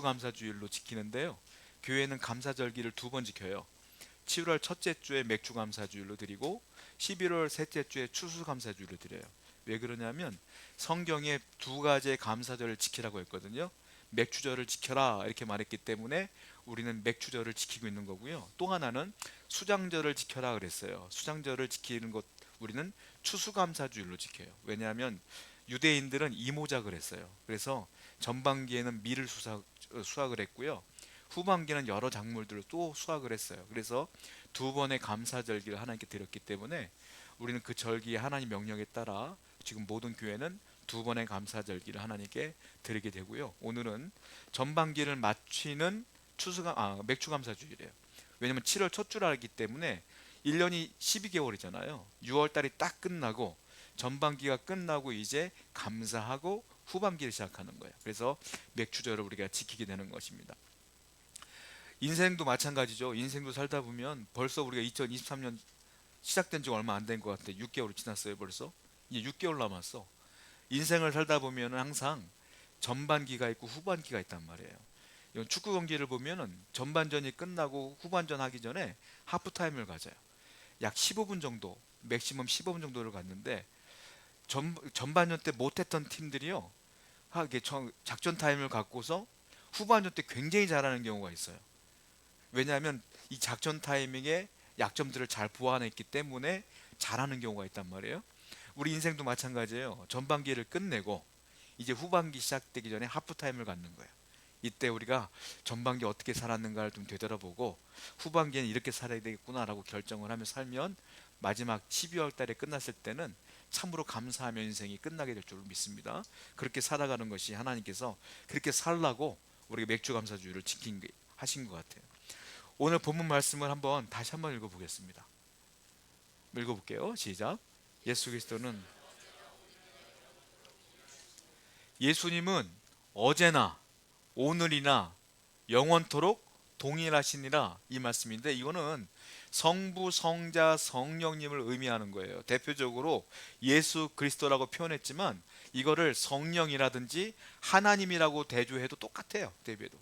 감사주일로 지키는데요. 교회는 감사절기를 두 번 지켜요. 7월 첫째 주에 맥주 감사주일로 드리고 11월 셋째 주에 추수 감사주일로 드려요. 왜 그러냐면 성경에 두 가지의 감사절을 지키라고 했거든요. 맥주절을 지켜라 이렇게 말했기 때문에 우리는 맥주절을 지키고 있는 거고요. 또 하나는 수장절을 지켜라 그랬어요. 수장절을 지키는 것 우리는 추수감사주일로 지켜요. 왜냐하면 유대인들은 이모작을 했어요. 그래서 전반기에는 밀을 수확을 했고요. 후반기는 여러 작물들을 또 수확을 했어요. 그래서 두 번의 감사절기를 하나님께 드렸기 때문에 우리는 그 절기의 하나님 명령에 따라 지금 모든 교회는 두 번의 감사절기를 하나님께 드리게 되고요. 오늘은 전반기를 마치는 맥주감사주일이에요. 왜냐면 7월 첫 주라 하기 때문에 1년이 12개월이잖아요. 6월 달이 딱 끝나고 전반기가 끝나고 이제 감사하고 후반기를 시작하는 거예요. 그래서 맥주절을 우리가 지키게 되는 것입니다. 인생도 마찬가지죠. 인생도 살다 보면 벌써 우리가 2023년 시작된 지 얼마 안 된 것 같아. 6개월이 지났어요 벌써. 이제 6개월 남았어. 인생을 살다 보면 항상 전반기가 있고 후반기가 있단 말이에요. 이건 축구 경기를 보면은 전반전이 끝나고 후반전 하기 전에 하프타임을 가져요. 약 15분 정도, 맥시멈 15분 정도를 갔는데 전반전 때 못했던 팀들이요, 작전 타임을 갖고서 후반전 때 굉장히 잘하는 경우가 있어요. 왜냐하면 이 작전 타이밍에 약점들을 잘 보완했기 때문에 잘하는 경우가 있단 말이에요. 우리 인생도 마찬가지예요. 전반기를 끝내고 이제 후반기 시작되기 전에 하프타임을 갖는 거예요. 이때 우리가 전반기 어떻게 살았는가를 좀 되돌아보고 후반기에는 이렇게 살아야 되겠구나라고 결정을 하며 살면 마지막 12월 달에 끝났을 때는 참으로 감사하며 인생이 끝나게 될 줄 믿습니다. 그렇게 살아가는 것이 하나님께서 그렇게 살라고 우리가 맥주 감사주의를 하신 것 같아요. 오늘 본문 말씀을 다시 한번 읽어보겠습니다. 읽어볼게요. 시작. 예수 그리스도는 예수님은 어제나 오늘이나 영원토록 동일하시니라, 이 말씀인데 이거는 성부, 성자, 성령님을 의미하는 거예요. 대표적으로 예수 그리스도라고 표현했지만 이거를 성령이라든지 하나님이라고 대조해도 똑같아요. 대비해도.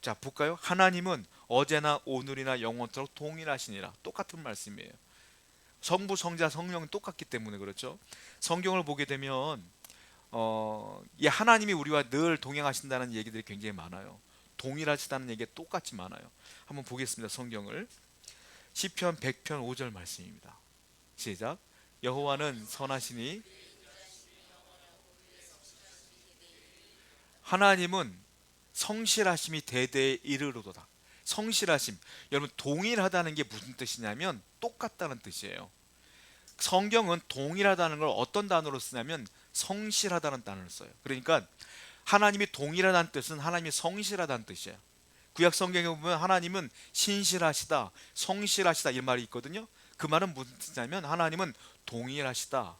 자, 볼까요? 하나님은 어제나 오늘이나 영원토록 동일하시니라. 똑같은 말씀이에요. 성부, 성자, 성령은 똑같기 때문에 그렇죠. 성경을 보게 되면 이 하나님이 우리와 늘 동행하신다는 얘기들이 굉장히 많아요. 동일하시다는 얘기가 똑같이 많아요. 한번 보겠습니다. 성경을. 시편 100편 5절 말씀입니다. 시작. 여호와는 선하시니 하나님은 성실하심이 대대에 이르로도다. 성실하심. 여러분, 동일하다는 게 무슨 뜻이냐면 똑같다는 뜻이에요. 성경은 동일하다는 걸 어떤 단어로 쓰냐면 성실하다는 단어를 써요. 그러니까 하나님이 동일하다는 뜻은 하나님이 성실하다는 뜻이에요. 구약 성경에 보면 하나님은 신실하시다, 성실하시다 이 말이 있거든요. 그 말은 무슨 뜻이냐면 하나님은 동일하시다,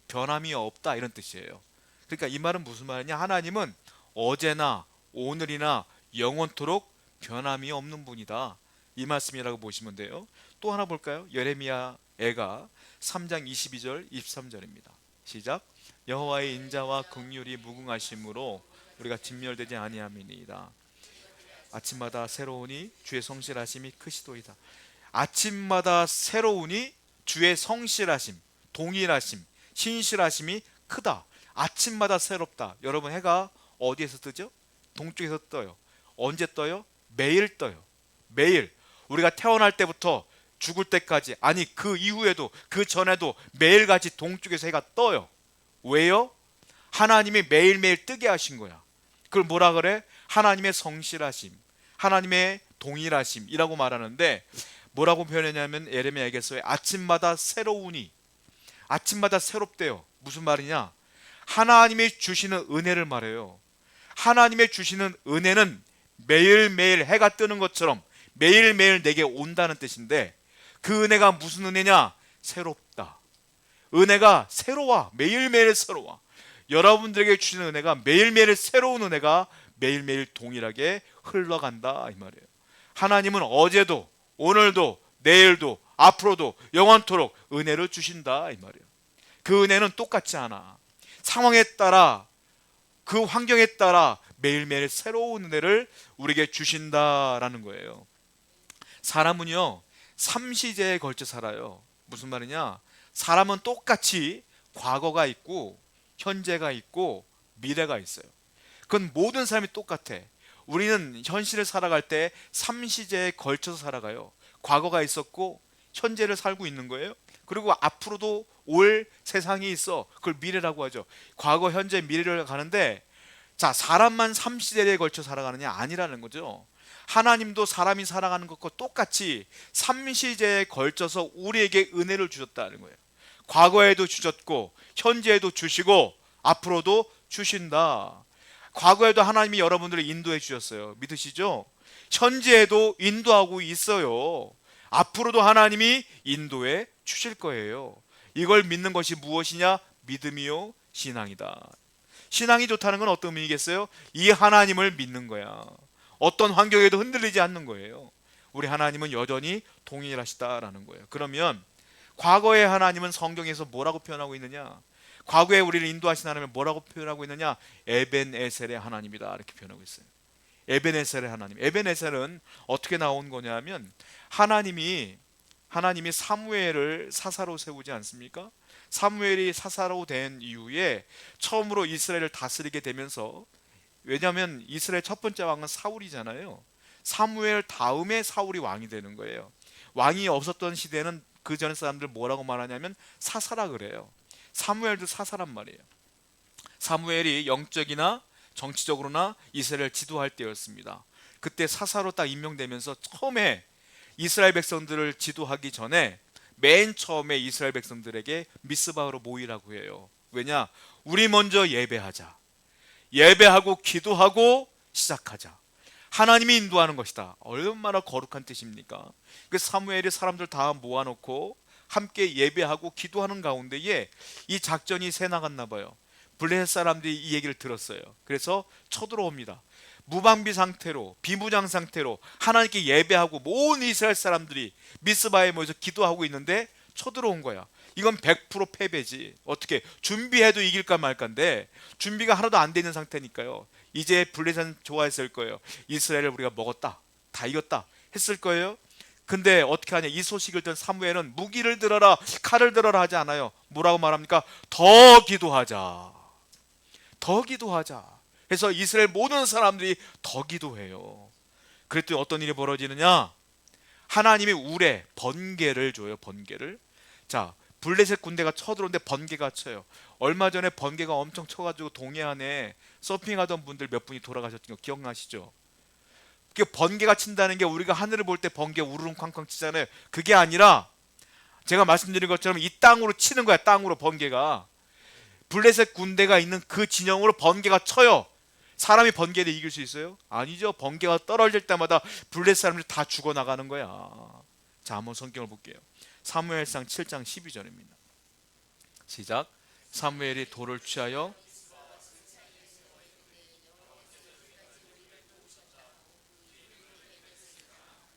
변함이 없다 이런 뜻이에요. 그러니까 이 말은 무슨 말이냐? 하나님은 어제나 오늘이나 영원토록 변함이 없는 분이다, 이 말씀이라고 보시면 돼요. 또 하나 볼까요? 예레미야 애가 3장 22절 23절입니다. 시작. 여호와의 인자와 긍휼이 무궁하심으로 우리가 진멸되지 아니함이니이다. 아침마다 새로우니 주의 성실하심이 크시도이다. 아침마다 새로우니 주의 성실하심, 동일하심, 신실하심이 크다. 아침마다 새롭다. 여러분, 해가 어디에서 뜨죠? 동쪽에서 떠요. 언제 떠요? 매일 떠요. 매일. 우리가 태어날 때부터 죽을 때까지, 아니 그 이후에도 그 전에도 매일같이 동쪽에서 해가 떠요. 왜요? 하나님이 매일매일 뜨게 하신 거야. 그걸 뭐라 그래? 하나님의 성실하심, 하나님의 동일하심이라고 말하는데, 뭐라고 표현했냐면 예레미야에게서의 아침마다 새로우니, 아침마다 새롭대요. 무슨 말이냐? 하나님이 주시는 은혜를 말해요. 하나님의 주시는 은혜는 매일매일 해가 뜨는 것처럼 매일매일 내게 온다는 뜻인데, 그 은혜가 무슨 은혜냐? 새롭다. 은혜가 새로워. 매일매일 새로워. 여러분들에게 주시는 은혜가 매일매일 새로운 은혜가 매일매일 동일하게 흘러간다 이 말이에요. 하나님은 어제도 오늘도 내일도 앞으로도 영원토록 은혜를 주신다 이 말이에요. 그 은혜는 똑같지 않아. 상황에 따라, 그 환경에 따라 매일매일 새로운 은혜를 우리에게 주신다라는 거예요. 사람은요, 삼시제에 걸쳐 살아요. 무슨 말이냐? 사람은 똑같이 과거가 있고 현재가 있고 미래가 있어요. 그건 모든 사람이 똑같아. 우리는 현실을 살아갈 때 삼시제에 걸쳐서 살아가요. 과거가 있었고 현재를 살고 있는 거예요. 그리고 앞으로도 올 세상이 있어. 그걸 미래라고 하죠. 과거, 현재, 미래를 가는데, 자, 사람만 삼시대에 걸쳐 살아가느냐? 아니라는 거죠. 하나님도 사람이 살아가는 것과 똑같이 삼시대에 걸쳐서 우리에게 은혜를 주셨다는 거예요. 과거에도 주셨고 현재에도 주시고 앞으로도 주신다. 과거에도 하나님이 여러분들을 인도해 주셨어요. 믿으시죠? 현재에도 인도하고 있어요. 앞으로도 하나님이 인도해 주실 거예요. 이걸 믿는 것이 무엇이냐? 믿음이요 신앙이다. 신앙이 좋다는 건 어떤 의미겠어요? 이 하나님을 믿는 거야. 어떤 환경에도 흔들리지 않는 거예요. 우리 하나님은 여전히 동일하시다라는 거예요. 그러면 과거의 하나님은 성경에서 뭐라고 표현하고 있느냐? 과거에 우리를 인도하신 하나님을 뭐라고 표현하고 있느냐? 에벤에셀의 하나님이다, 이렇게 표현하고 있어요. 에벤에셀의 하나님. 에벤에셀은 어떻게 나온 거냐면, 하나님이 사무엘을 사사로 세우지 않습니까? 사무엘이 사사로 된 이후에 처음으로 이스라엘을 다스리게 되면서, 왜냐하면 이스라엘 첫 번째 왕은 사울이잖아요. 사무엘 다음에 사울이 왕이 되는 거예요. 왕이 없었던 시대는 그 전 사람들 뭐라고 말하냐면 사사라 그래요. 사무엘도 사사란 말이에요. 사무엘이 영적이나 정치적으로나 이스라엘을 지도할 때였습니다. 그때 사사로 딱 임명되면서 처음에 이스라엘 백성들을 지도하기 전에 맨 처음에 이스라엘 백성들에게 미스바로 모이라고 해요. 왜냐? 우리 먼저 예배하자. 예배하고 기도하고 시작하자. 하나님이 인도하는 것이다. 얼마나 거룩한 뜻입니까? 그 사무엘이 사람들 다 모아놓고 함께 예배하고 기도하는 가운데에 이 작전이 새 나갔나 봐요. 블레셋 사람들이 이 얘기를 들었어요. 그래서 쳐들어옵니다. 무방비 상태로, 비무장 상태로 하나님께 예배하고 온 이스라엘 사람들이 미스바에 모여서 기도하고 있는데 쳐들어온 거야. 이건 100% 패배지. 어떻게 준비해도 이길까 말까인데 준비가 하나도 안 되는 상태니까요. 이제 블레셋은 좋아했을 거예요. 이스라엘을 우리가 먹었다, 다 이겼다 했을 거예요. 근데 어떻게 하냐? 이 소식을 든 사무엘은 무기를 들어라, 칼을 들어라 하지 않아요. 뭐라고 말합니까? 더 기도하자. 더 기도하자. 그래서 이스라엘 모든 사람들이 더 기도해요. 그랬더니 어떤 일이 벌어지느냐? 하나님이 우레, 번개를 줘요. 번개를. 자, 블레셋 군대가 쳐들어오는데 번개가 쳐요. 얼마 전에 번개가 엄청 쳐가지고 동해안에 서핑하던 분들 몇 분이 돌아가셨던 거 기억나시죠? 그 번개가 친다는 게 우리가 하늘을 볼 때 번개 우르릉 쾅쾅 치잖아요. 그게 아니라 제가 말씀드린 것처럼 이 땅으로 치는 거야. 땅으로 번개가. 블레셋 군대가 있는 그 진영으로 번개가 쳐요. 사람이 번개를 이길 수 있어요? 아니죠. 번개가 떨어질 때마다 블레셋 사람들이 다 죽어나가는 거야. 자, 한번 성경을 볼게요. 사무엘상 7장 12절입니다. 시작. 사무엘이 돌을 취하여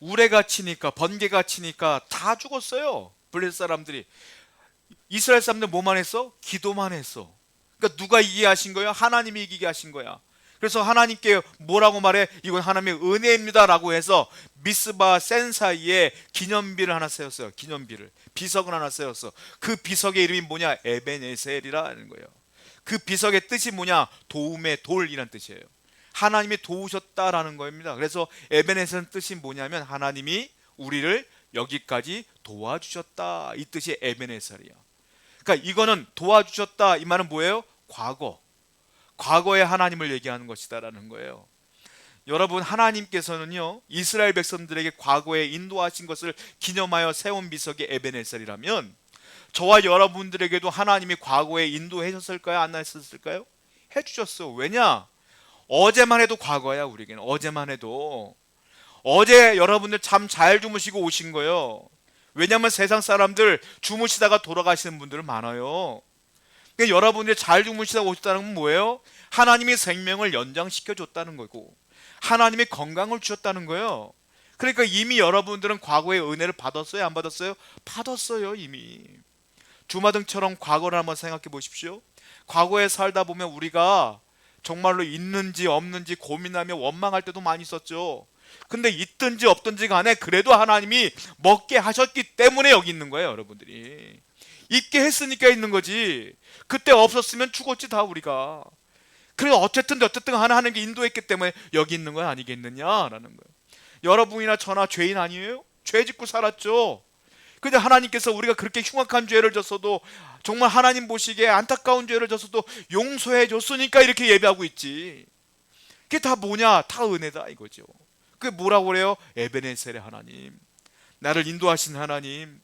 우레가 치니까, 번개가 치니까 다 죽었어요. 블레셋 사람들이. 이스라엘 사람들 뭐만 했어? 기도만 했어. 그러니까 누가 이기게 하신 거야? 하나님이 이기게 하신 거야. 그래서 하나님께 뭐라고 말해? 이건 하나님의 은혜입니다 라고 해서 미스바 센 사이에 기념비를 하나 세웠어요. 기념비를. 비석을 하나 세웠어. 그 비석의 이름이 뭐냐? 에벤에셀이라는 거예요. 그 비석의 뜻이 뭐냐? 도움의 돌이란 뜻이에요. 하나님이 도우셨다라는 겁니다. 그래서 에벤에셀은 뜻이 뭐냐면 하나님이 우리를 여기까지 도와주셨다, 이 뜻이 에벤에셀이야. 그러니까 이거는 도와주셨다, 이 말은 뭐예요? 과거의 하나님을 얘기하는 것이다라는 거예요. 여러분, 하나님께서는요 이스라엘 백성들에게 과거에 인도하신 것을 기념하여 세운 비석이 에벤에셀이라면 저와 여러분들에게도 하나님이 과거에 인도하셨을까요? 안 하셨을까요? 해주셨어. 왜냐? 어제만 해도 과거야. 우리에게는 어제만 해도. 어제 여러분들 잠 잘 주무시고 오신 거예요. 왜냐하면 세상 사람들 주무시다가 돌아가시는 분들 많아요. 그러니까 여러분들이 잘 주무시다가 오셨다는 건 뭐예요? 하나님이 생명을 연장시켜 줬다는 거고 하나님이 건강을 주셨다는 거예요. 그러니까 이미 여러분들은 과거의 은혜를 받았어요? 안 받았어요? 받았어요. 이미. 주마등처럼 과거를 한번 생각해 보십시오. 과거에 살다 보면 우리가 정말로 있는지 없는지 고민하며 원망할 때도 많이 있었죠. 근데 있든지 없든지 간에 그래도 하나님이 먹게 하셨기 때문에 여기 있는 거예요, 여러분들이. 있게 했으니까 있는 거지. 그때 없었으면 죽었지 다 우리가. 그래서 어쨌든 하나님께 인도했기 때문에 여기 있는 건 아니겠느냐라는 거예요. 여러분이나 저나 죄인 아니에요? 죄 짓고 살았죠. 근데 하나님께서 우리가 그렇게 흉악한 죄를 졌어도, 정말 하나님 보시기에 안타까운 죄를 졌어도 용서해 줬으니까 이렇게 예배하고 있지. 그게 다 뭐냐? 다 은혜다 이거죠. 그게 뭐라고 그래요? 에베네셀의 하나님, 나를 인도하신 하나님,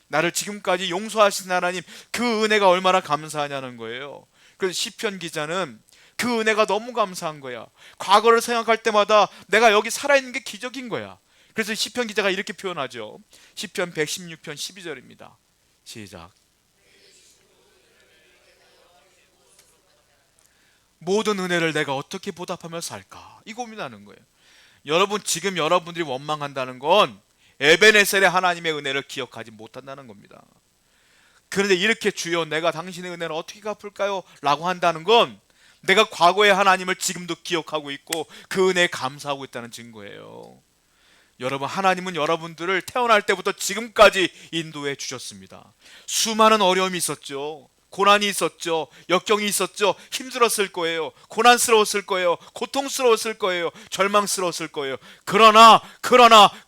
나를 지금까지 용서하신 하나님, 그 은혜가 얼마나 감사하냐는 거예요. 그래서 시편 기자는 그 은혜가 너무 감사한 거야. 과거를 생각할 때마다 내가 여기 살아있는 게 기적인 거야. 그래서 시편 기자가 이렇게 표현하죠. 시편 116편 12절입니다. 시작. 모든 은혜를 내가 어떻게 보답하며 살까? 이 고민하는 거예요. 여러분, 지금 여러분들이 원망한다는 건 에베네셀의 하나님의 은혜를 기억하지 못한다는 겁니다. 그런데 이렇게 주여 내가 당신의 은혜를 어떻게 갚을까요? 라고 한다는 건 내가 과거의 하나님을 지금도 기억하고 있고 그 은혜에 감사하고 있다는 증거예요. 여러분, 하나님은 여러분들을 태어날 때부터 지금까지 인도해 주셨습니다. 수많은 어려움이 있었죠. 고난이 있었죠. 역경이 있었죠. 힘들었을 거예요. 고난스러웠을 거예요. 고통스러웠을 거예요. 절망스러웠을 거예요. 그러나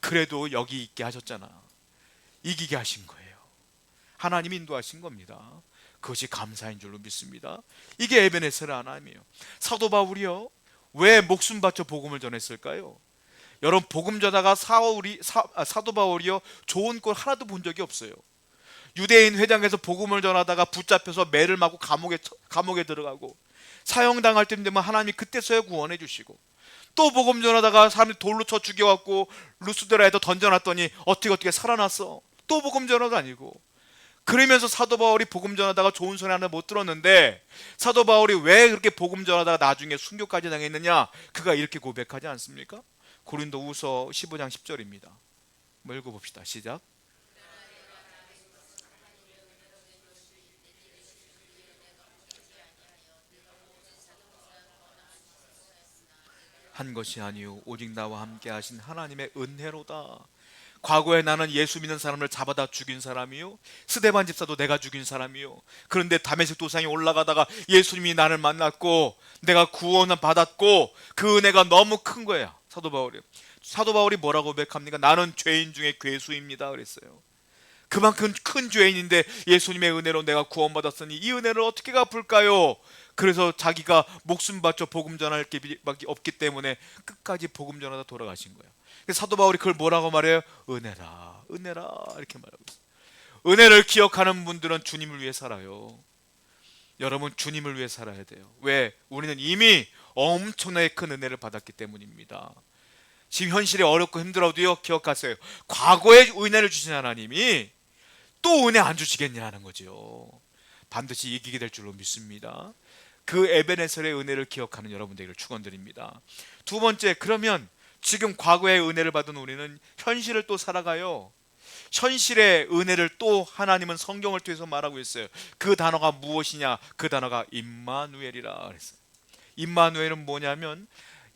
그래도 여기 있게 하셨잖아. 이기게 하신 거예요. 하나님이 인도하신 겁니다. 그것이 감사인 줄로 믿습니다. 이게 에베네셀의 하나님이에요. 사도 바울이요, 왜 목숨 바쳐 복음을 전했을까요? 여러분, 복음 전하다가 사도 바울이요, 좋은 꼴 하나도 본 적이 없어요. 유대인 회당에서 복음을 전하다가 붙잡혀서 매를 맞고 감옥에 들어가고, 사형당할 때 되면 하나님이 그때서야 구원해 주시고, 또 복음 전하다가 사람들이 돌로 쳐 죽여갖고 루스드라에도 던져놨더니 어떻게 살아났어. 또 복음 전하도 아니고. 그러면서 사도 바울이 복음 전하다가 좋은 소리 하나 못 들었는데, 사도 바울이 왜 그렇게 복음 전하다가 나중에 순교까지 당했느냐? 그가 이렇게 고백하지 않습니까? 고린도후서 15장 10절입니다. 한번 읽어봅시다. 시작. 한 것이 아니요 오직 나와 함께 하신 하나님의 은혜로다. 과거에 나는 예수 믿는 사람을 잡아다 죽인 사람이요, 스데반 집사도 내가 죽인 사람이요, 그런데 다메섹 도상에 올라가다가 예수님이 나를 만났고 내가 구원을 받았고 그 은혜가 너무 큰 거야. 사도 바울이 뭐라고 고백합니까? 나는 죄인 중에 괴수입니다 그랬어요. 그만큼 큰 죄인인데 예수님의 은혜로 내가 구원받았으니 이 은혜를 어떻게 갚을까요? 그래서 자기가 목숨 바쳐 복음 전할 게 없기 때문에 끝까지 복음 전하다 돌아가신 거예요. 그래서 사도 바울이 그걸 뭐라고 말해요? 은혜라, 은혜라 이렇게 말하고 있어요. 은혜를 기억하는 분들은 주님을 위해 살아요. 여러분, 주님을 위해 살아야 돼요. 왜? 우리는 이미 엄청나게 큰 은혜를 받았기 때문입니다. 지금 현실이 어렵고 힘들어도요, 기억하세요. 과거에 은혜를 주신 하나님이 또 은혜 안 주시겠냐는 거죠. 반드시 이기게 될 줄로 믿습니다. 그 에베네셀의 은혜를 기억하는 여러분들에게 축원드립니다. 두 번째, 그러면 지금 과거의 은혜를 받은 우리는 현실을 또 살아가요. 현실의 은혜를 또 하나님은 성경을 통해서 말하고 있어요. 그 단어가 무엇이냐? 그 단어가 임마누엘이라 그랬어요. 임마누엘은 뭐냐면,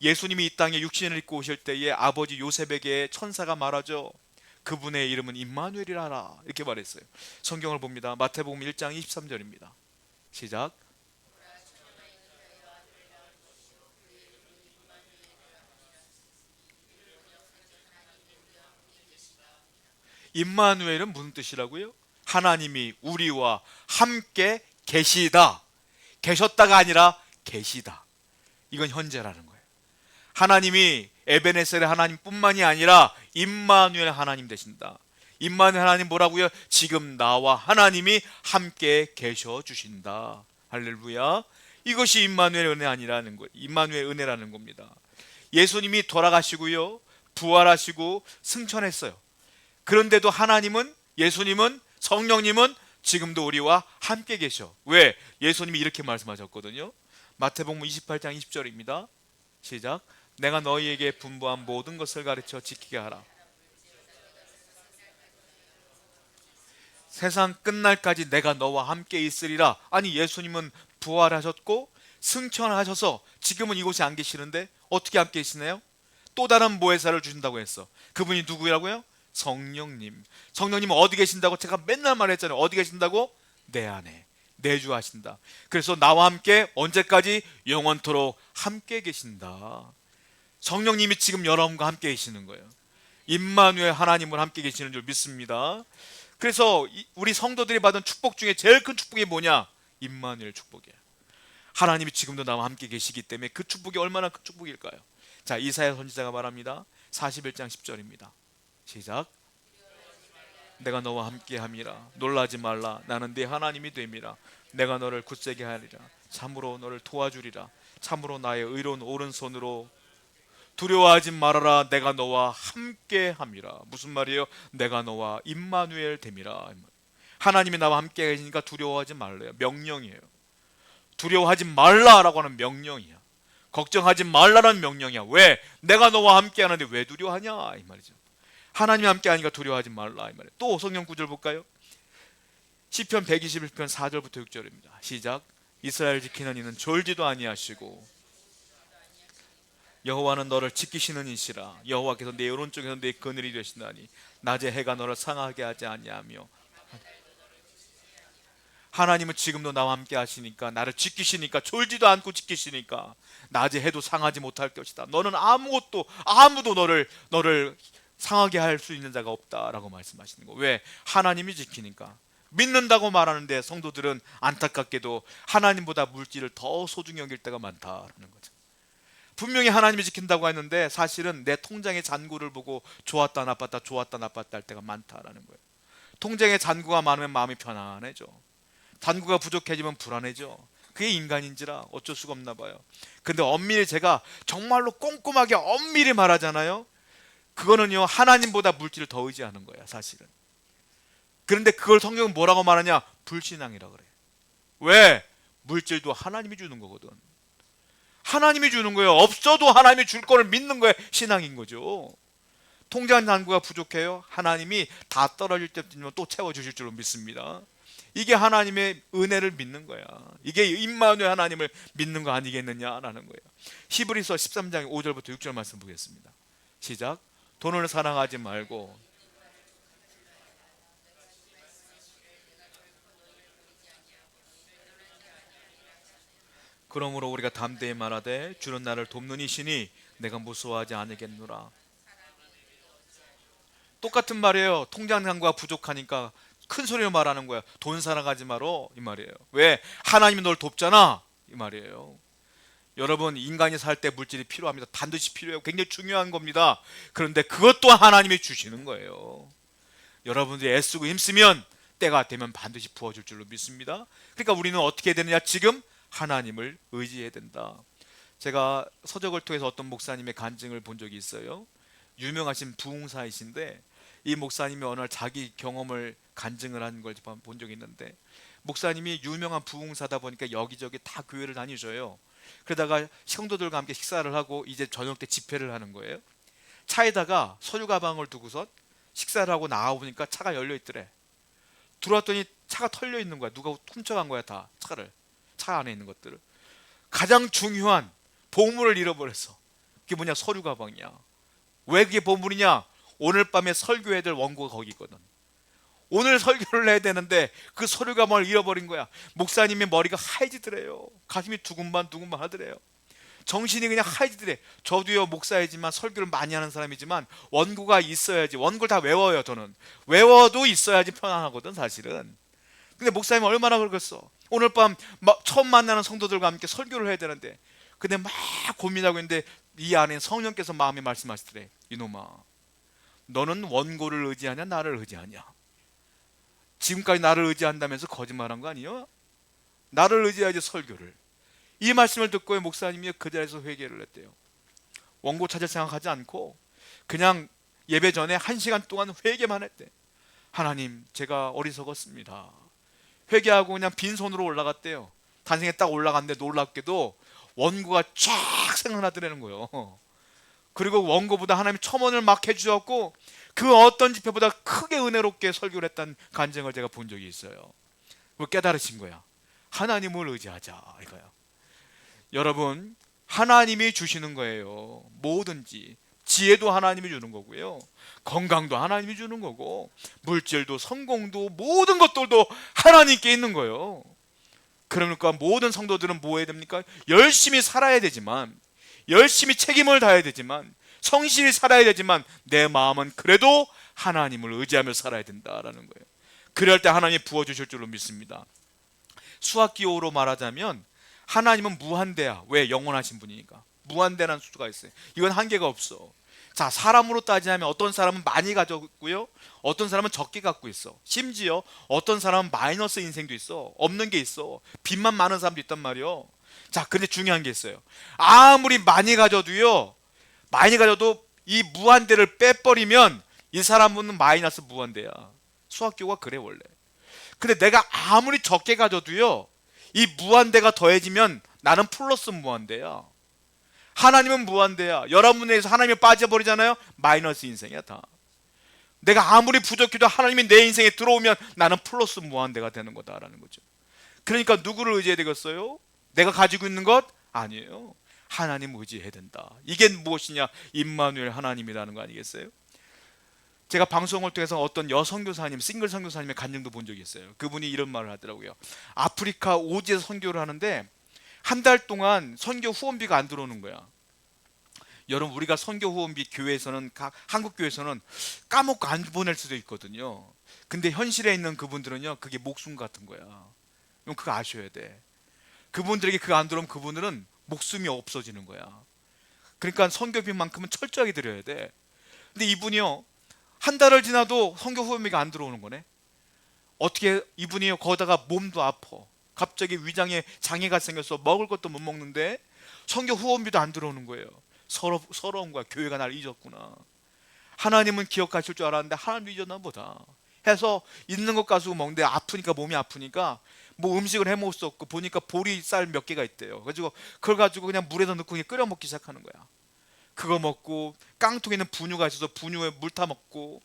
예수님이 이 땅에 육신을 입고 오실 때에 아버지 요셉에게 천사가 말하죠. 그분의 이름은 임마누엘이라 이렇게 말했어요. 성경을 봅니다. 마태복음 1장 23절입니다. 시작. 임마누엘은 무슨 뜻이라고요? 하나님이 우리와 함께 계시다. 계셨다가 아니라 계시다. 이건 현재라는 거예요. 하나님이 에베네셀의 하나님뿐만이 아니라 임마누엘 하나님 되신다. 임마누엘 하나님 뭐라고요? 지금 나와 하나님이 함께 계셔 주신다. 할렐루야. 이것이 임마누엘 은혜 아니라는 거예요. 임마누엘 은혜라는 겁니다. 예수님이 돌아가시고요, 부활하시고 승천했어요. 그런데도 하나님은, 예수님은, 성령님은 지금도 우리와 함께 계셔. 왜? 예수님이 이렇게 말씀하셨거든요. 마태복음 28장 20절입니다. 시작. 내가 너희에게 분부한 모든 것을 가르쳐 지키게 하라. 세상 끝날까지 내가 너와 함께 있으리라. 아니, 예수님은 부활하셨고 승천하셔서 지금은 이곳에 안 계시는데 어떻게 함께 계시나요? 또 다른 보혜사를 주신다고 했어. 그분이 누구라고요? 성령님. 성령님은 어디 계신다고 제가 맨날 말했잖아요. 어디 계신다고? 내 안에 내주하신다. 그래서 나와 함께 언제까지? 영원토록 함께 계신다. 성령님이 지금 여러분과 함께 계시는 거예요. 임마누엘 하나님은 함께 계시는 줄 믿습니다. 그래서 우리 성도들이 받은 축복 중에 제일 큰 축복이 뭐냐? 임마누엘 축복이에요. 하나님이 지금도 나와 함께 계시기 때문에 그 축복이 얼마나 큰 축복일까요? 자, 이사야 선지자가 말합니다. 41장 10절입니다. 시작. 내가 너와 함께 함이라 놀라지 말라. 나는 네 하나님이 됨이라. 내가 너를 굳세게 하리라. 참으로 너를 도와주리라. 참으로 나의 의로운 오른손으로 두려워하지 말아라. 내가 너와 함께 함이라. 무슨 말이에요? 내가 너와 임마누엘 됨이라. 하나님이 나와 함께 계시니까 두려워하지 말래요. 명령이에요. 두려워하지 말라라고 하는 명령이야. 걱정하지 말라라는 명령이야. 왜? 내가 너와 함께 하는데 왜 두려워하냐 이 말이죠. 하나님이 함께 하니까 두려워하지 말라 이 말이에요. 또 성경 구절 볼까요? 시편 121편 4절부터 6절입니다. 시작. 이스라엘 지키는 이는 졸지도 아니하시고 여호와는 너를 지키시는 이시라. 여호와께서 내 오른쪽에서 내 그늘이 되시나니 낮에 해가 너를 상하게 하지 아니하며. 하나님은 지금도 나와 함께 하시니까, 나를 지키시니까, 졸지도 않고 지키시니까 낮에 해도 상하지 못할 것이다. 너는 아무도 너를 상하게 할 수 있는 자가 없다라고 말씀하시는 거. 왜? 하나님이 지키니까. 믿는다고 말하는데 성도들은 안타깝게도 하나님보다 물질을 더 소중히 여길 때가 많다라는 거죠. 분명히 하나님이 지킨다고 했는데 사실은 내 통장의 잔고를 보고 좋았다 나빴다 좋았다 나빴다 할 때가 많다라는 거예요. 통장에 잔고가 많으면 마음이 편안해져. 잔고가 부족해지면 불안해져. 그게 인간인지라 어쩔 수가 없나 봐요. 근데 엄밀히 제가 정말로 꼼꼼하게 엄밀히 말하잖아요. 그거는요, 하나님보다 물질을 더 의지하는 거야 사실은. 그런데 그걸 성경은 뭐라고 말하냐? 불신앙이라 그래. 왜? 물질도 하나님이 주는 거거든. 하나님이 주는 거예요. 없어도 하나님이 줄 거를 믿는 거예요. 신앙인 거죠. 통장 잔고가 부족해요. 하나님이 다 떨어질 때쯤이면 또 채워주실 줄로 믿습니다. 이게 하나님의 은혜를 믿는 거야. 이게 임마누엘 하나님을 믿는 거 아니겠느냐라는 거예요. 히브리서 13장 5절부터 6절 말씀 보겠습니다. 시작. 돈을 사랑하지 말고 그러므로 우리가 담대히 말하되 주는 나를 돕는 이시니 내가 무서워하지 않겠노라. 똑같은 말이에요. 통장 잔고가 부족하니까 큰 소리로 말하는 거야. 돈 사랑하지 마라 이 말이에요. 왜? 하나님이 널 돕잖아 이 말이에요. 여러분, 인간이 살 때 물질이 필요합니다. 반드시 필요해요. 굉장히 중요한 겁니다. 그런데 그것 또한 하나님이 주시는 거예요. 여러분들이 애쓰고 힘쓰면 때가 되면 반드시 부어줄 줄로 믿습니다. 그러니까 우리는 어떻게 해야 되느냐? 지금 하나님을 의지해야 된다. 제가 서적을 통해서 어떤 목사님의 간증을 본 적이 있어요. 유명하신 부흥사이신데 이 목사님이 어느 날 자기 경험을 간증을 한 걸 본 적이 있는데, 목사님이 유명한 부흥사다 보니까 여기저기 다 교회를 다니셔요. 그러다가 성도들과 함께 식사를 하고 이제 저녁 때 집회를 하는 거예요. 차에다가 서류 가방을 두고서 식사를 하고 나와보니까 차가 열려 있더래. 들어왔더니 차가 털려 있는 거야. 누가 훔쳐간 거야 다 차를. 차 안에 있는 것들을. 가장 중요한 보물을 잃어버렸어. 그게 뭐냐? 서류 가방이야. 왜 그게 보물이냐? 오늘 밤에 설교해야 될 원고가 거기 있거든. 오늘 설교를 해야 되는데 그 서류 가방을 잃어버린 거야. 목사님의 머리가 하얘지더래요. 가슴이 두근반 하더래요. 정신이 그냥 하얘지더래. 저도요, 목사이지만 설교를 많이 하는 사람이지만 원고가 있어야지. 원고를 다 외워요. 저는 외워도 있어야지 편안하거든 사실은. 근데 목사님은 얼마나 그러겠어. 오늘 밤 처음 만나는 성도들과 함께 설교를 해야 되는데, 근데 막 고민하고 있는데 이 안에 성령께서 마음에 말씀하시더래. 이놈아, 너는 원고를 의지하냐 나를 의지하냐? 지금까지 나를 의지한다면서 거짓말한 거 아니에요? 나를 의지해야지 설교를. 이 말씀을 듣고 목사님이 그 자리에서 회개를 했대요. 원고 찾을 생각하지 않고 그냥 예배 전에 1시간 동안 회개만 했대. 하나님, 제가 어리석었습니다. 회개하고 그냥 빈손으로 올라갔대요. 단생에 딱 올라갔는데 놀랍게도 원고가 쫙 생각나더라는 거예요. 그리고 원고보다 하나님이 첨언을 막 해주셨고 그 어떤 집회보다 크게 은혜롭게 설교를 했다는 간증을 제가 본 적이 있어요. 깨달으신 거야. 하나님을 의지하자 이거야. 여러분, 하나님이 주시는 거예요. 뭐든지. 지혜도 하나님이 주는 거고요. 건강도 하나님이 주는 거고, 물질도 성공도 모든 것들도 하나님께 있는 거예요. 그러니까 모든 성도들은 뭐 해야 됩니까? 열심히 살아야 되지만, 열심히 책임을 다해야 되지만, 성실히 살아야 되지만, 내 마음은 그래도 하나님을 의지하며 살아야 된다라는 거예요. 그럴 때 하나님이 부어주실 줄로 믿습니다. 수학기호로 말하자면 하나님은 무한대야. 왜? 영원하신 분이니까. 무한대라는 수가 있어요. 이건 한계가 없어. 자, 사람으로 따지자면 어떤 사람은 많이 가졌고요, 어떤 사람은 적게 갖고 있어. 심지어 어떤 사람은 마이너스 인생도 있어. 없는 게 있어. 빚만 많은 사람도 있단 말이요. 자, 근데 중요한 게 있어요. 아무리 많이 가져도요, 많이 가져도 이 무한대를 빼버리면 이 사람은 마이너스 무한대야. 수학교가 그래 원래. 근데 내가 아무리 적게 가져도요, 이 무한대가 더해지면 나는 플러스 무한대야. 하나님은 무한대야. 여러분에서 하나님이 빠져버리잖아요, 마이너스 인생이야 다. 내가 아무리 부족해도 하나님이 내 인생에 들어오면 나는 플러스 무한대가 되는 거다라는 거죠. 그러니까 누구를 의지해야 되겠어요? 내가 가지고 있는 것? 아니에요. 하나님 의지해야 된다. 이게 무엇이냐? 임마누엘 하나님이라는 거 아니겠어요? 제가 방송을 통해서 어떤 여선교사님, 싱글 선교사님의 간증도 본 적이 있어요. 그분이 이런 말을 하더라고요. 아프리카 오지에서 선교를 하는데 한 달 동안 선교 후원비가 안 들어오는 거야. 여러분, 우리가 선교 후원비 교회에서는, 한국 교회에서는 까먹고 안 보낼 수도 있거든요. 근데 현실에 있는 그분들은요, 그게 목숨 같은 거야. 그럼 그거 아셔야 돼. 그분들에게 그거 안 들어오면 그분들은 목숨이 없어지는 거야. 그러니까 선교비만큼은 철저하게 드려야 돼. 근데 이분이요, 한 달을 지나도 선교 후원비가 안 들어오는 거네. 어떻게, 이분이요, 거기다가 몸도 아파. 갑자기 위장에 장애가 생겨서 먹을 것도 못 먹는데 선교 후원비도 안 들어오는 거예요. 서러운 거야. 교회가 날 잊었구나. 하나님은 기억하실 줄 알았는데 하나님도 잊었나 보다 해서 있는 것 가지고 먹는데 아프니까, 몸이 아프니까 뭐 음식을 해 먹을 수 없고, 보니까 보리쌀 몇 개가 있대요. 그래가지고 그걸 가지고 그냥 물에다 넣고 그냥 끓여 먹기 시작하는 거야. 그거 먹고 깡통에는 분유가 있어서 분유에 물 타 먹고,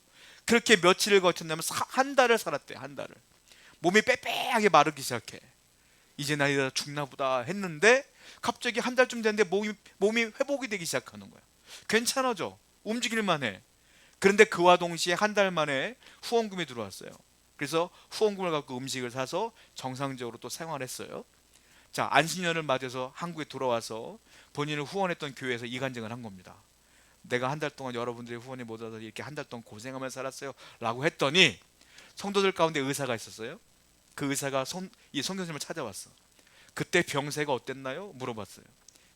그렇게 며칠을 거쳤냐면 한 달을 살았대. 한 달을. 몸이 빼빼하게 마르기 시작해. 이제 나 이러다 죽나 보다 했는데 갑자기 한 달쯤 됐는데 몸이 회복이 되기 시작하는 거야. 괜찮아져. 움직일만 해. 그런데 그와 동시에 한 달 만에 후원금이 들어왔어요. 그래서 후원금을 갖고 음식을 사서 정상적으로 또 생활했어요. 자, 안식년을 맞아서 한국에 돌아와서 본인을 후원했던 교회에서 이 간증을 한 겁니다. 내가 한 달 동안 여러분들의 후원이 못 와서 이렇게 한 달 동안 고생하며 살았어요 라고 했더니, 성도들 가운데 의사가 있었어요. 그 의사가 이 선교사님을 찾아왔어. 그때 병세가 어땠나요? 물어봤어요.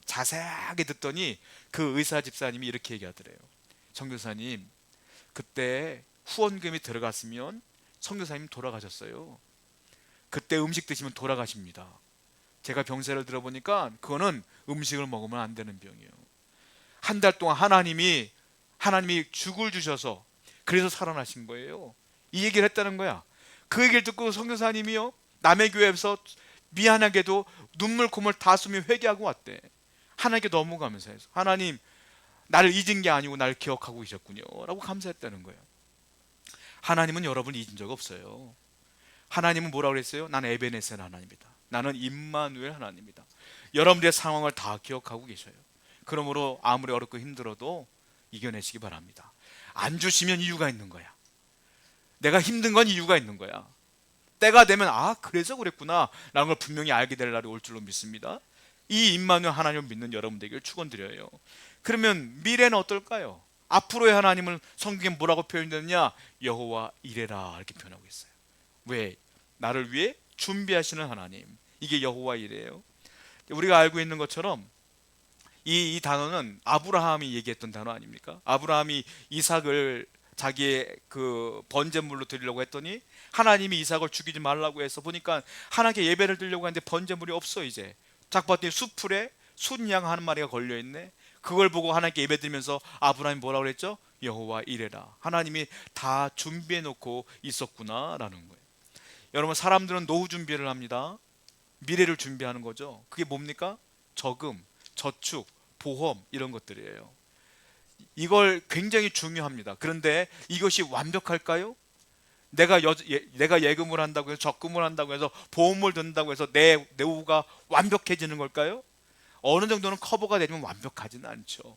자세하게 듣더니 그 의사 집사님이 이렇게 얘기하더래요. 선교사님, 그때 후원금이 들어갔으면 선교사님 돌아가셨어요. 그때 음식 드시면 돌아가십니다. 제가 병세를 들어보니까 그거는 음식을 먹으면 안 되는 병이에요. 한 달 동안 하나님이 죽을 주셔서 그래서 살아나신 거예요. 이 얘기를 했다는 거야. 그 얘기를 듣고 선교사님이요, 남의 교회에서 미안하게도 눈물 콧물 다 숨이 회개하고 왔대. 하나님께 넘어가면서 해서, 하나님, 나를 잊은 게 아니고 나를 기억하고 계셨군요 라고 감사했다는 거예요. 하나님은 여러분을 잊은 적 없어요. 하나님은 뭐라고 그랬어요? 나는 에베네셀 하나님이다. 나는 임마누엘 하나님이다. 여러분들의 상황을 다 기억하고 계셔요. 그러므로 아무리 어렵고 힘들어도 이겨내시기 바랍니다. 안 주시면 이유가 있는 거야. 내가 힘든 건 이유가 있는 거야. 때가 되면 그래서 그랬구나 라는 걸 분명히 알게 될 날이 올 줄로 믿습니다. 이 임마누엘 하나님을 믿는 여러분들에게 축원드려요. 그러면 미래는 어떨까요? 앞으로의 하나님을 성경에 뭐라고 표현되느냐? 여호와 이레라 이렇게 표현하고 있어요. 왜? 나를 위해 준비하시는 하나님. 이게 여호와 이레예요. 우리가 알고 있는 것처럼 이 단어는 아브라함이 얘기했던 단어 아닙니까? 아브라함이 이삭을 자기의 그 번제물로 드리려고 했더니 하나님이 이삭을 죽이지 말라고 해서 보니까 하나님께 예배를 드리려고 하는데 번제물이 없어. 이제 딱 봤더니 수풀에 순양 한 마리가 걸려있네. 그걸 보고 하나님께 예배 드리면서 아브라함이 뭐라고 그랬죠? 여호와 이레라. 하나님이 다 준비해 놓고 있었구나 라는 거예요. 여러분, 사람들은 노후 준비를 합니다. 미래를 준비하는 거죠. 그게 뭡니까? 저금, 저축, 보험 이런 것들이에요. 이걸 굉장히 중요합니다. 그런데 이것이 완벽할까요? 내가 예금을 한다고 해서, 적금을 한다고 해서, 보험을 든다고 해서 내 노후가 완벽해지는 걸까요? 어느 정도는 커버가 되지만 완벽하지는 않죠.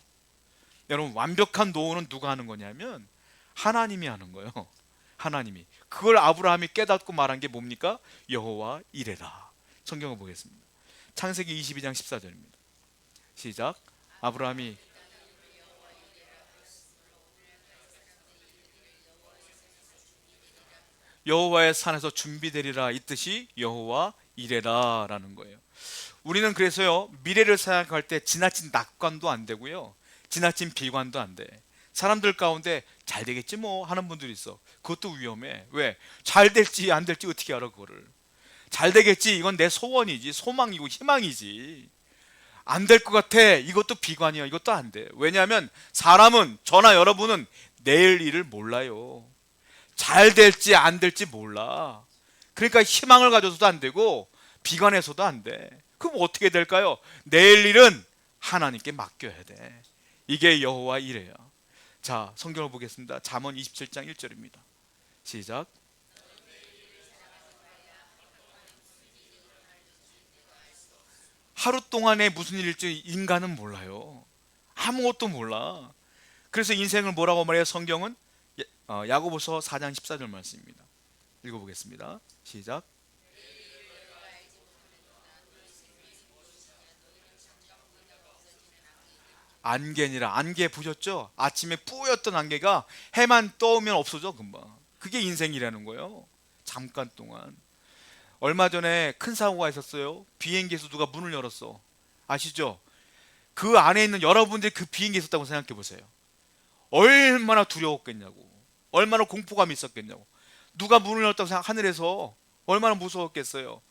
여러분, 완벽한 노후는 누가 하는 거냐면 하나님이 하는 거예요. 하나님이. 그걸 아브라함이 깨닫고 말한 게 뭡니까? 여호와 이레라. 성경을 보겠습니다. 창세기 22장 14절입니다. 시작. 아브라함이 여호와의 산에서 준비되리라, 이 뜻이 여호와 이레라 라는 거예요. 우리는 그래서요, 미래를 생각할 때 지나친 낙관도 안 되고요, 지나친 비관도 안 돼. 사람들 가운데 잘 되겠지 뭐 하는 분들이 있어. 그것도 위험해. 왜? 잘 될지 안 될지 어떻게 알아 그거를. 잘 되겠지, 이건 내 소원이지, 소망이고 희망이지. 안 될 것 같아, 이것도 비관이야. 이것도 안 돼. 왜냐하면 사람은, 저나 여러분은 내일 일을 몰라요. 잘 될지 안 될지 몰라. 그러니까 희망을 가져서도 안 되고 비관해서도 안 돼. 그럼 어떻게 될까요? 내일 일은 하나님께 맡겨야 돼. 이게 여호와 이래요. 자, 성경을 보겠습니다. 잠언 27장 1절입니다. 시작. 하루 동안에 무슨 일일지 인간은 몰라요. 아무것도 몰라. 그래서 인생을 뭐라고 말해요? 성경은 야고보서 4장 14절 말씀입니다. 읽어보겠습니다. 시작. 안개니라. 안개 보셨죠? 아침에 뿌였던 안개가 해만 떠오면 없어져 금방. 그게 인생이라는 거예요. 잠깐 동안. 얼마 전에 큰 사고가 있었어요. 비행기에서 누가 문을 열었어. 아시죠? 그 안에 있는 여러분들이 그 비행기에 있었다고 생각해 보세요. 얼마나 두려웠겠냐고, 얼마나 공포감이 있었겠냐고. 누가 문을 열었다고 생각, 하늘에서 얼마나 무서웠겠어요.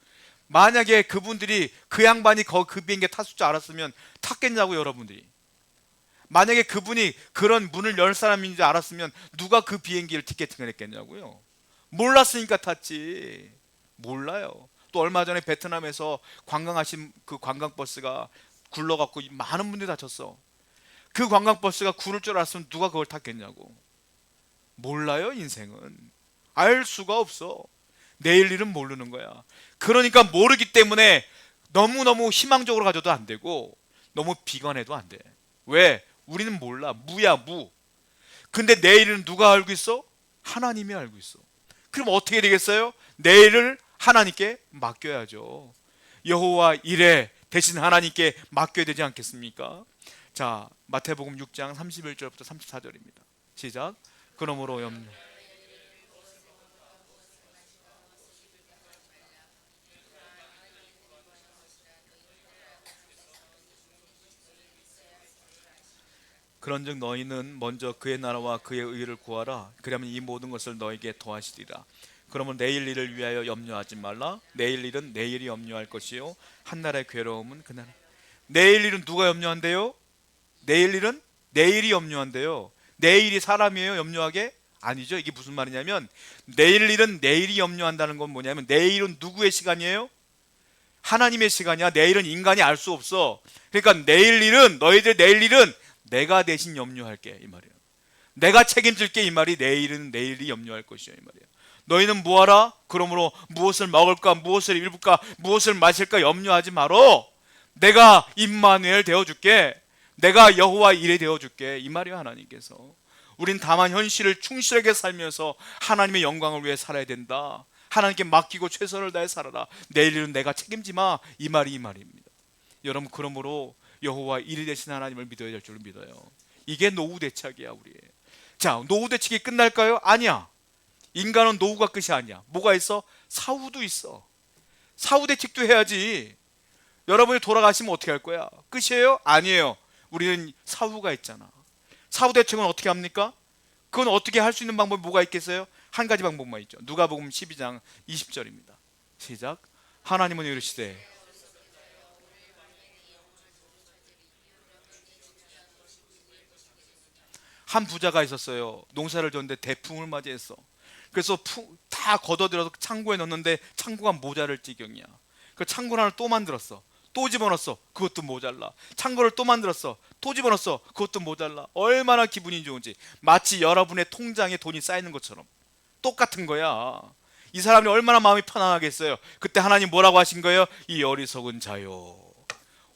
만약에 그분들이, 그 양반이 그 비행기에 탔을 줄 알았으면 탔겠냐고. 여러분들이 만약에 그분이 그런 문을 열 사람인지 알았으면 누가 그 비행기를 티켓팅을 했겠냐고요. 몰랐으니까 탔지. 몰라요. 또 얼마 전에 베트남에서 관광하신 그 관광버스가 굴러갖고 많은 분들이 다쳤어. 그 관광버스가 구를 줄 알았으면 누가 그걸 탔겠냐고. 몰라요. 인생은 알 수가 없어. 내일 일은 모르는 거야. 그러니까 모르기 때문에 너무너무 희망적으로 가져도 안 되고 너무 비관해도 안 돼. 왜? 우리는 몰라. 무야 무. 근데 내일은 누가 알고 있어? 하나님이 알고 있어. 그럼 어떻게 되겠어요? 내일을 하나님께 맡겨야죠. 여호와 이레, 대신 하나님께 맡겨야 되지 않겠습니까? 자, 마태복음 6장 31절부터 34절입니다. 시작. 그러므로 염려. 그런즉 너희는 먼저 그의 나라와 그의 의를 구하라. 그러면 이 모든 것을 너에게 더하시리라. 그러면 내일 일을 위하여 염려하지 말라. 내일 일은 내일이 염려할 것이요 한날의 괴로움은 그날. 내일 일은 누가 염려한대요? 내일 일은 내일이 염려한대요. 내일이 사람이에요 염려하게? 아니죠. 이게 무슨 말이냐면 내일 일은 내일이 염려한다는 건 뭐냐면 내일은 누구의 시간이에요? 하나님의 시간이야. 내일은 인간이 알 수 없어. 그러니까 내일 일은, 너희들 내일 일은 내가 대신 염려할게, 이 말이에요. 내가 책임질게, 이 말이. 내일은 내일이 염려할 것이야, 이 말이에요. 너희는 뭐하라? 그러므로 무엇을 먹을까, 무엇을 입을까, 무엇을 마실까 염려하지 말어. 내가 임마누엘 되어줄게. 내가 여호와 이레 되어줄게, 이 말이에요. 하나님께서. 우린 다만 현실을 충실하게 살면서 하나님의 영광을 위해 살아야 된다. 하나님께 맡기고 최선을 다해 살아라. 내일은 내가 책임지마, 이 말입니다. 여러분, 그러므로 여호와 이레 되신 하나님을 믿어야 될 줄 믿어요. 이게 노후 대책이야, 우리. 자, 노후 대책이 끝날까요? 아니야. 인간은 노후가 끝이 아니야. 뭐가 있어? 사후도 있어. 사후 대책도 해야지. 여러분이 돌아가시면 어떻게 할 거야? 끝이에요? 아니에요. 우리는 사후가 있잖아. 사후 대책은 어떻게 합니까? 그건 어떻게 할 수 있는 방법이 뭐가 있겠어요? 한 가지 방법만 있죠. 누가복음 12장 20절입니다. 시작. 하나님은 이르시되. 한 부자가 있었어요. 농사를 졌는데 대풍을 맞이했어. 그래서 다 걷어들여서 창고에 넣었는데 창고가 모자랄 지경이야. 그 창고 하나를 또 만들었어. 또 집어넣었어. 그것도 모자라. 창고를 또 만들었어. 또 집어넣었어. 그것도 모자라. 얼마나 기분이 좋은지. 마치 여러분의 통장에 돈이 쌓이는 것처럼 똑같은 거야. 이 사람이 얼마나 마음이 편안하겠어요. 그때 하나님 뭐라고 하신 거예요? 이 어리석은 자요,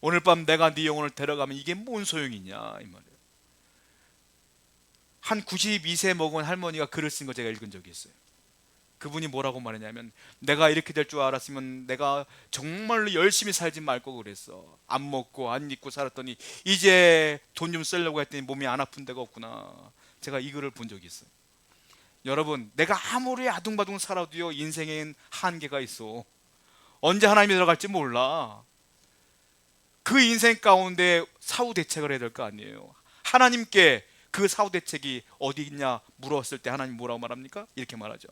오늘 밤 내가 네 영혼을 데려가면 이게 뭔 소용이냐 이 말이에요. 한 92세 먹은 할머니가 글을 쓴 거 제가 읽은 적이 있어요. 그분이 뭐라고 말했냐면, 내가 이렇게 될 줄 알았으면 내가 정말로 열심히 살지 말 걸 그랬어. 안 먹고 안 입고 살았더니 이제 돈 좀 쓰려고 했더니 몸이 안 아픈 데가 없구나. 제가 이 글을 본 적이 있어요. 여러분, 내가 아무리 아둥바둥 살아도요, 인생엔 한계가 있어. 언제 하나님이 들어갈지 몰라. 그 인생 가운데 사후 대책을 해야 될 거 아니에요. 하나님께 그 사후 대책이 어디 있냐 물었을 때 하나님 뭐라고 말합니까? 이렇게 말하죠.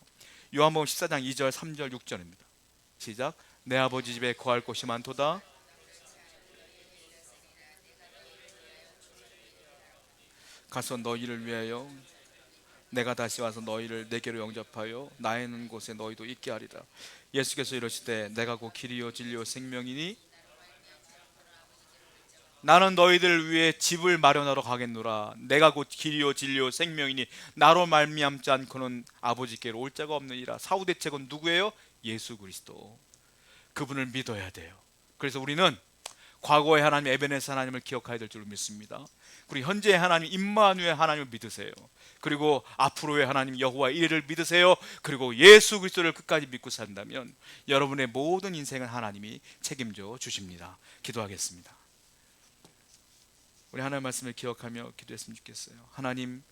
요한복음 14장 2절 3절 6절입니다. 시작. 내 아버지 집에 거할 곳이 많도다. 가서 너희를 위하여 내가 다시 와서 너희를 내게로 영접하여 나의 있는 곳에 너희도 있게 하리라. 예수께서 이러시되 내가 곧 길이요 진리요 생명이니 나는 너희들 위해 집을 마련하러 가겠노라. 내가 곧 길이요 진리요 생명이니 나로 말미암지 않고는 아버지께로 올 자가 없느니라. 사후 대책은 누구예요? 예수 그리스도. 그분을 믿어야 돼요. 그래서 우리는 과거의 하나님 에베네스 하나님을 기억해야 될 줄 믿습니다. 그리고 현재의 하나님 임마누엘 하나님을 믿으세요. 그리고 앞으로의 하나님 여호와 이레를 믿으세요. 그리고 예수 그리스도를 끝까지 믿고 산다면 여러분의 모든 인생을 하나님이 책임져 주십니다. 기도하겠습니다. 우리 하나님의 말씀을 기억하며 기도했으면 좋겠어요. 하나님,